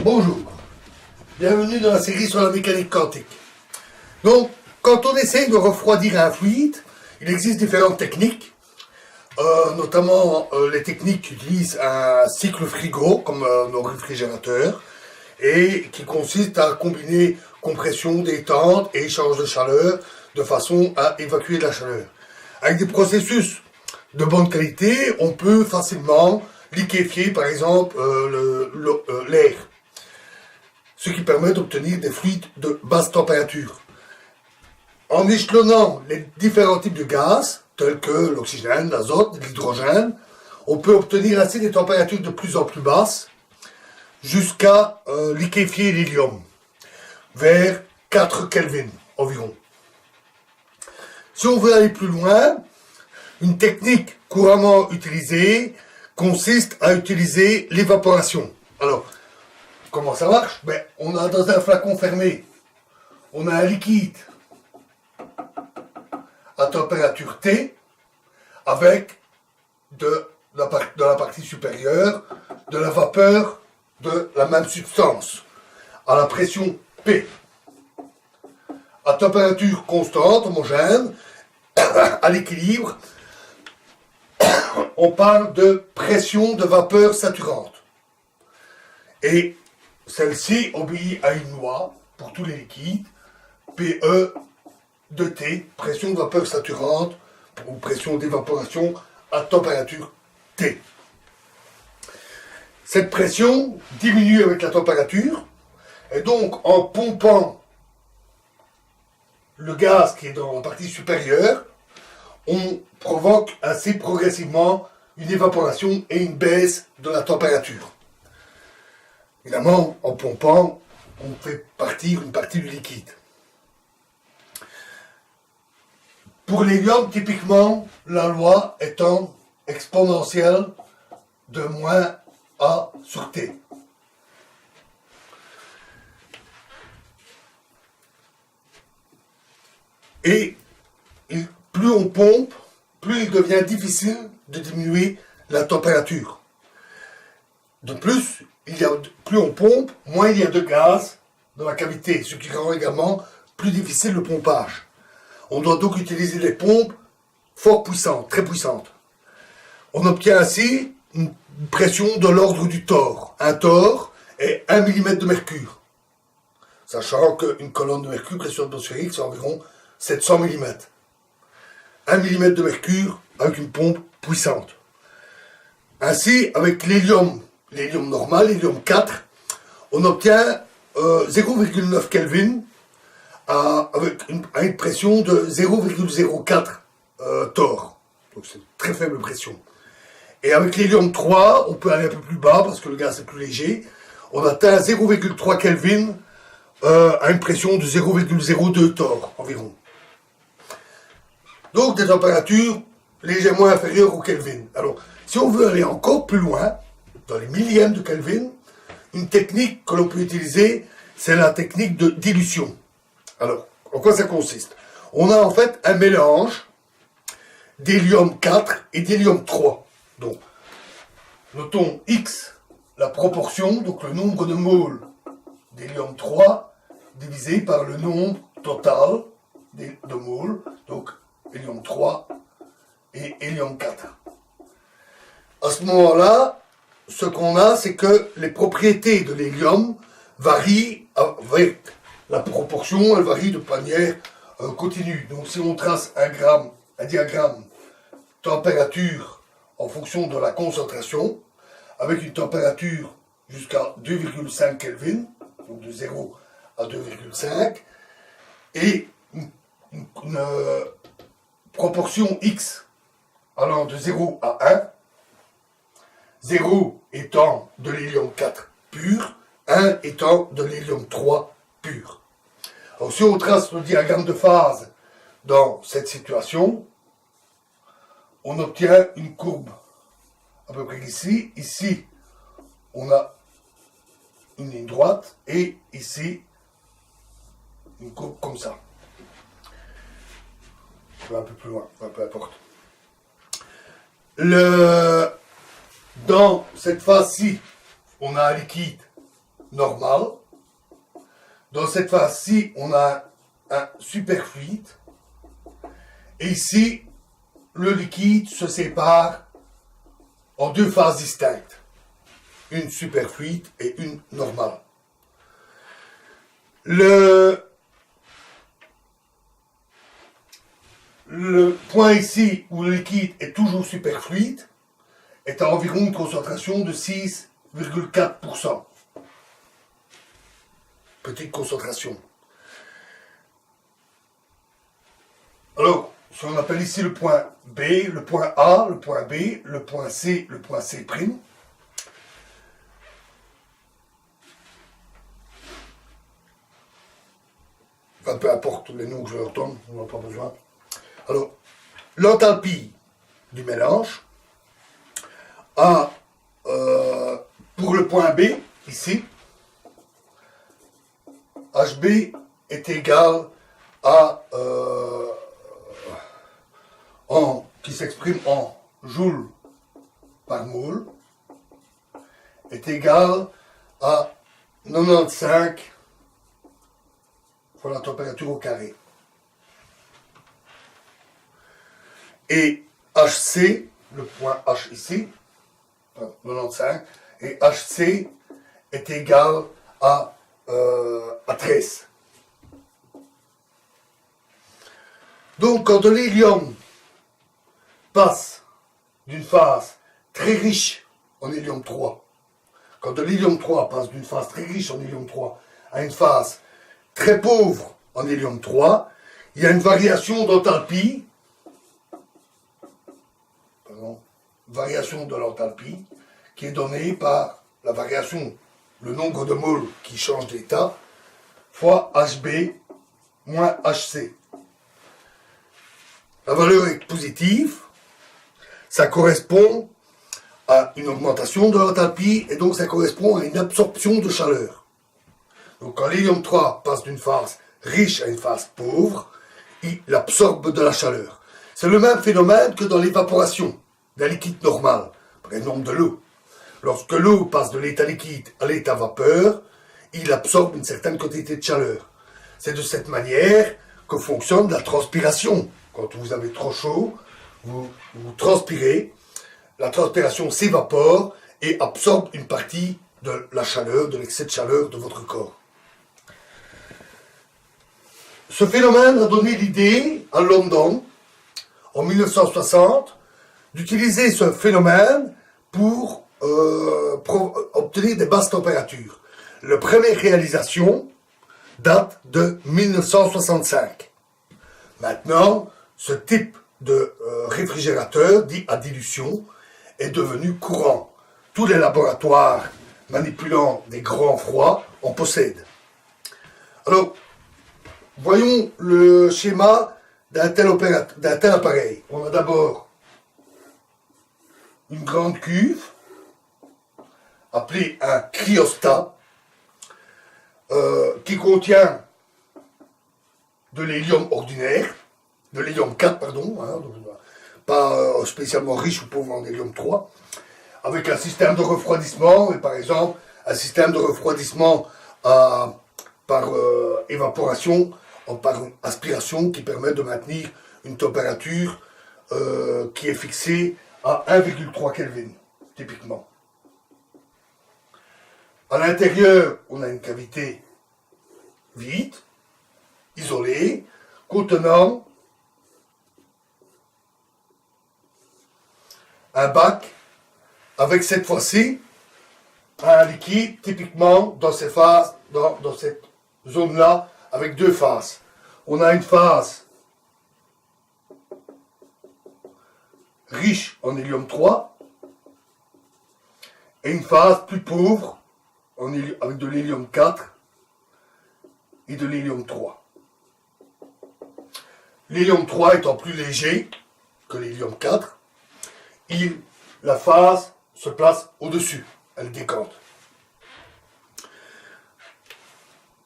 Bonjour, bienvenue dans la série sur la mécanique quantique. Donc, quand on essaye de refroidir un fluide, il existe différentes techniques, notamment les techniques qui utilisent un cycle frigo, comme nos réfrigérateurs, et qui consistent à combiner compression, détente et échange de chaleur, de façon à évacuer de la chaleur. Avec des processus de bonne qualité, on peut facilement liquéfier, par exemple, l'air, ce qui permet d'obtenir des fluides de basse température. En échelonnant les différents types de gaz, tels que l'oxygène, l'azote, l'hydrogène, on peut obtenir ainsi des températures de plus en plus basses, jusqu'à liquéfier l'hélium, vers 4 Kelvin environ. Si on veut aller plus loin, une technique couramment utilisée consiste à utiliser l'évaporation. Alors, comment ça marche? On a dans un flacon fermé, on a un liquide à température T avec de la partie supérieure de la vapeur de la même substance à la pression P. À température constante, homogène, à l'équilibre, on parle de pression de vapeur saturante. Et celle-ci obéit à une loi pour tous les liquides, PE de T, pression de vapeur saturante, ou pression d'évaporation à température T. Cette pression diminue avec la température, et donc en pompant le gaz qui est dans la partie supérieure, on provoque ainsi progressivement une évaporation et une baisse de la température. Évidemment, en pompant, on fait partir une partie du liquide. Pour l'hélium, typiquement, la loi étant exponentielle de moins A sur T. Et plus on pompe, plus il devient difficile de diminuer la température. De plus, plus on pompe, moins il y a de gaz dans la cavité, ce qui rend également plus difficile le pompage. On doit donc utiliser des pompes fort puissantes, très puissantes. On obtient ainsi une pression de l'ordre du torr. Un torr est 1 mm de mercure. Sachant qu'une colonne de mercure, pression atmosphérique, c'est environ 700 mm. 1 mm de mercure avec une pompe puissante. Ainsi, avec l'hélium normal, l'hélium 4, on obtient 0,9 Kelvin avec une pression de 0,04 torr. Donc c'est une très faible pression. Et avec l'hélium 3, on peut aller un peu plus bas parce que le gaz est plus léger. On atteint 0,3 Kelvin à une pression de 0,02 torr environ. Donc des températures légèrement inférieures au Kelvin. Alors, si on veut aller encore plus loin, dans les millièmes de Kelvin, une technique que l'on peut utiliser, c'est la technique de dilution. Alors, en quoi ça consiste? On a en fait un mélange d'hélium 4 et d'hélium 3. Donc, notons X, la proportion, donc le nombre de moles d'hélium 3 divisé par le nombre total de moles, donc hélium 3 et hélium 4. À ce moment-là, ce qu'on a, c'est que les propriétés de l'hélium varient avec la proportion, elle varie de manière continue. Donc si on trace un diagramme température en fonction de la concentration, avec une température jusqu'à 2,5 Kelvin, donc de 0 à 2,5, et une proportion X allant de 0 à 1, 0 étant de l'hélium 4 pur, 1 étant de l'hélium 3 pur. Alors si on trace le diagramme de phase dans cette situation, on obtient une courbe à peu près ici. Ici, on a une ligne droite et ici, une courbe comme ça. Je vais un peu plus loin, peu importe. Dans cette phase-ci, on a un liquide normale. Dans cette phase-ci, on a un superfluide. Et ici, le liquide se sépare en deux phases distinctes. Une superfluide et une normale. Le point ici où le liquide est toujours superfluide est à environ une concentration de 6,4%. Petite concentration. Alors, si on appelle ici le point B, le point A, le point B, le point C, le point C', enfin, peu importe les noms que je vais entendre, on n'en a pas besoin. Alors, l'enthalpie du mélange a, pour le point B, ici, HB est égal à, qui s'exprime en joules par mole, est égal à 95 fois la température au carré. Et HC, le point H ici, 95, et HC est égal à 13. Donc, quand de l'hélium passe d'une phase très riche en hélium 3, quand de l'hélium 3 passe d'une phase très riche en hélium 3 à une phase très pauvre en hélium 3, il y a une variation d'enthalpie, variation de l'enthalpie, qui est donnée par la variation, le nombre de moles qui change d'état, fois HB moins HC. La valeur est positive, ça correspond à une augmentation de l'enthalpie, et donc ça correspond à une absorption de chaleur. Donc quand l'hélium 3 passe d'une phase riche à une phase pauvre, il absorbe de la chaleur. C'est le même phénomène que dans l'évaporation d'un liquide normal, par exemple de l'eau. Lorsque l'eau passe de l'état liquide à l'état vapeur, il absorbe une certaine quantité de chaleur. C'est de cette manière que fonctionne la transpiration. Quand vous avez trop chaud, vous transpirez, la transpiration s'évapore et absorbe une partie de la chaleur, de l'excès de chaleur de votre corps. Ce phénomène a donné l'idée à London, en 1960, d'utiliser ce phénomène pour obtenir des basses températures. La première réalisation date de 1965. Maintenant, ce type de réfrigérateur, dit à dilution, est devenu courant. Tous les laboratoires manipulant des grands froids en possèdent. Alors, voyons le schéma d'un tel appareil. On a d'abord une grande cuve, appelée un cryostat, qui contient de l'hélium ordinaire, de l'hélium 4, pardon, pas spécialement riche ou pauvre en hélium 3, avec un système de refroidissement, et par exemple, un système de refroidissement par évaporation, par aspiration, qui permet de maintenir une température qui est fixée à 1,3 Kelvin, typiquement. À l'intérieur, on a une cavité vide, isolée, contenant un bac avec cette fois-ci un liquide, typiquement dans ces phases, dans cette zone-là, avec deux phases. On a une phase riche en hélium 3 et une phase plus pauvre avec de l'hélium 4 et de l'hélium 3. L'hélium 3 étant plus léger que l'hélium 4, la phase se place au-dessus, elle décante.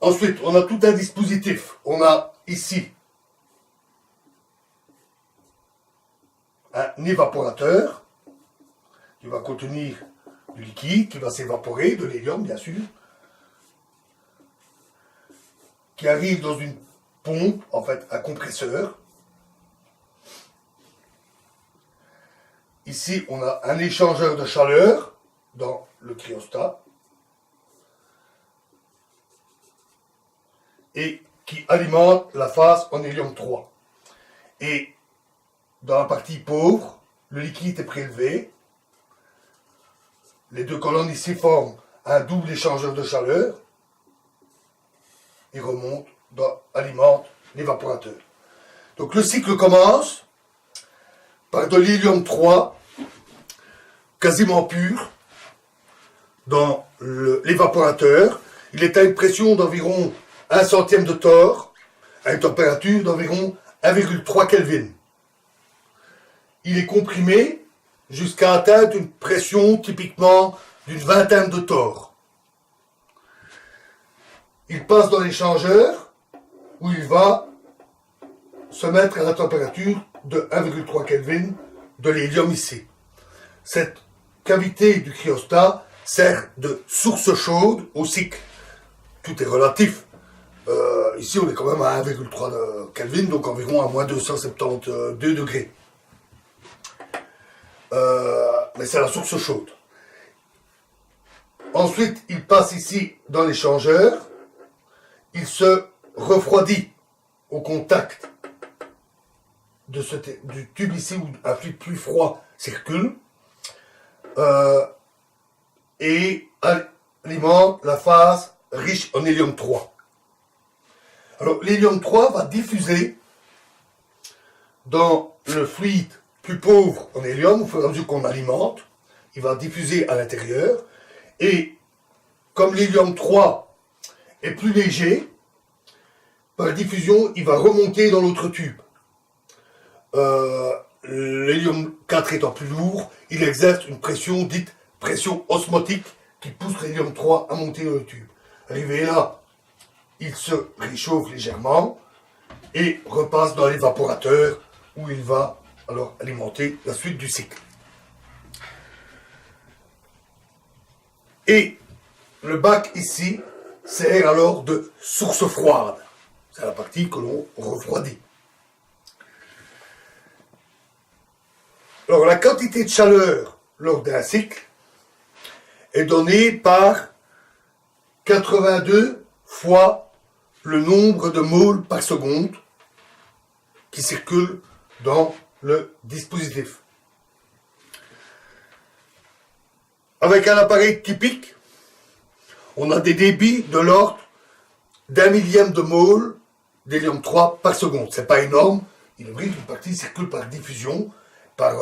Ensuite, on a tout un dispositif. On a ici un évaporateur qui va contenir du liquide, qui va s'évaporer, de l'hélium bien sûr, qui arrive dans une pompe, en fait un compresseur. Ici, on a un échangeur de chaleur dans le cryostat et qui alimente la phase en hélium 3. Et dans la partie pauvre, le liquide est prélevé. Les deux colonnes ici forment un double échangeur de chaleur et remontent, alimentent l'évaporateur. Donc le cycle commence par de l'hélium 3 quasiment pur dans l'évaporateur. Il est à une pression d'environ 1 centième de torr, à une température d'environ 1,3 Kelvin. Il est comprimé jusqu'à atteindre une pression typiquement d'une vingtaine de torr. Il passe dans l'échangeur où il va se mettre à la température de 1,3 Kelvin de l'hélium ici. Cette cavité du cryostat sert de source chaude au cycle. Tout est relatif. Ici, on est quand même à 1,3 Kelvin, donc environ à moins 272 degrés. Mais c'est la source chaude. Ensuite, il passe ici dans l'échangeur. Il se refroidit au contact du tube ici où un fluide plus froid circule et alimente la phase riche en hélium 3. Alors l'hélium 3 va diffuser dans le fluide plus pauvre en hélium au fur et à mesure qu'on alimente. Il va diffuser à l'intérieur et comme l'hélium 3 est plus léger, par diffusion, il va remonter dans l'autre tube. L'hélium 4 étant plus lourd, il exerce une pression dite pression osmotique qui pousse l'hélium 3 à monter dans le tube. Arrivé là, il se réchauffe légèrement et repasse dans l'évaporateur où il va alors alimenter la suite du cycle. Et le bac ici sert alors de source froide. C'est la partie que l'on refroidit. Alors la quantité de chaleur lors d'un cycle est donnée par 82 fois le nombre de moles par seconde qui circulent dans le dispositif. Avec un appareil typique, on a des débits de l'ordre d'1 millième de mole d'hélium 3 par seconde. C'est pas énorme, il est vrai qu'une partie circule par diffusion, par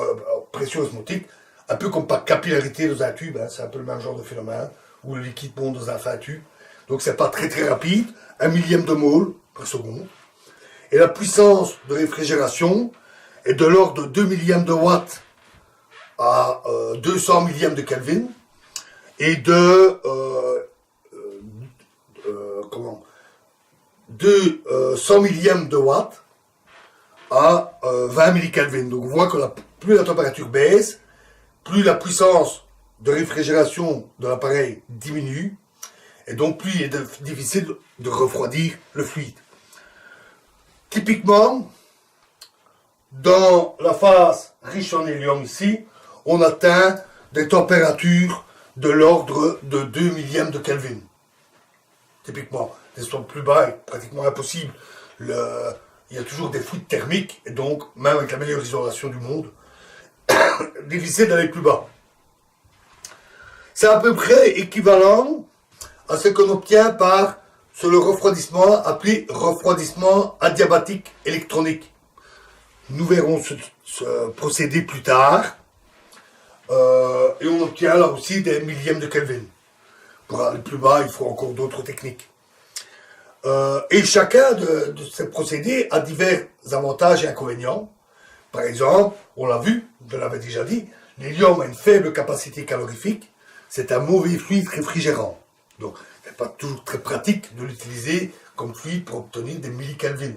pression osmotique, un peu comme par capillarité dans un tube, hein, c'est un peu le même genre de phénomène, où le liquide monte dans un fin tube. Donc c'est pas très très rapide, 1 millième de mole par seconde. Et la puissance de réfrigération est de l'ordre de 2 millièmes de watts à 200 millièmes de Kelvin et de 100 millièmes de watts à 20 millikelvin. Donc on voit que plus la température baisse, plus la puissance de réfrigération de l'appareil diminue, et donc plus il est difficile de refroidir le fluide. Typiquement, dans la phase riche en hélium ici, on atteint des températures de l'ordre de 2 millièmes de Kelvin. Typiquement, des sons plus bas est pratiquement impossible. Il y a toujours des fuites thermiques, et donc, même avec la meilleure isolation du monde, difficile d'aller plus bas. C'est à peu près équivalent à ce qu'on obtient sur le refroidissement appelé refroidissement adiabatique électronique. Nous verrons ce procédé plus tard. Et on obtient là aussi des millièmes de Kelvin. Pour aller plus bas, il faut encore d'autres techniques. Et chacun de ces procédés a divers avantages et inconvénients. Par exemple, on l'a vu, je l'avais déjà dit, l'hélium a une faible capacité calorifique. C'est un mauvais fluide réfrigérant. Donc, c'est pas toujours très pratique de l'utiliser comme fluide pour obtenir des millikelvin.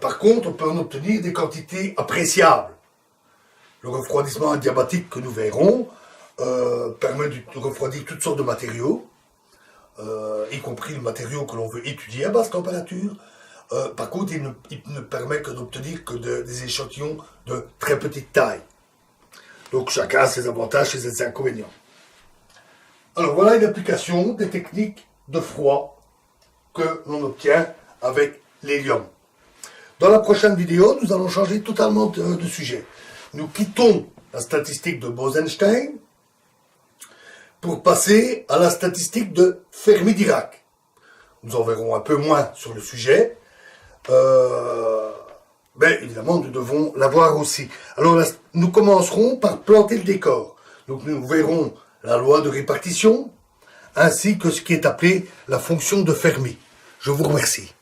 Par contre, on peut en obtenir des quantités appréciables. Le refroidissement adiabatique que nous verrons permet de refroidir toutes sortes de matériaux. y compris le matériau que l'on veut étudier à basse température. Par contre, il ne permet que d'obtenir que des échantillons de très petite taille. Donc chacun a ses avantages et ses inconvénients. Alors voilà une application des techniques de froid que l'on obtient avec l'hélium. Dans la prochaine vidéo, nous allons changer totalement de sujet. Nous quittons la statistique de Bose-Einstein pour passer à la statistique de Fermi-Dirac. Nous en verrons un peu moins sur le sujet, mais évidemment nous devons l'avoir aussi. Alors là, nous commencerons par planter le décor. Donc nous verrons la loi de répartition, ainsi que ce qui est appelé la fonction de Fermi. Je vous remercie.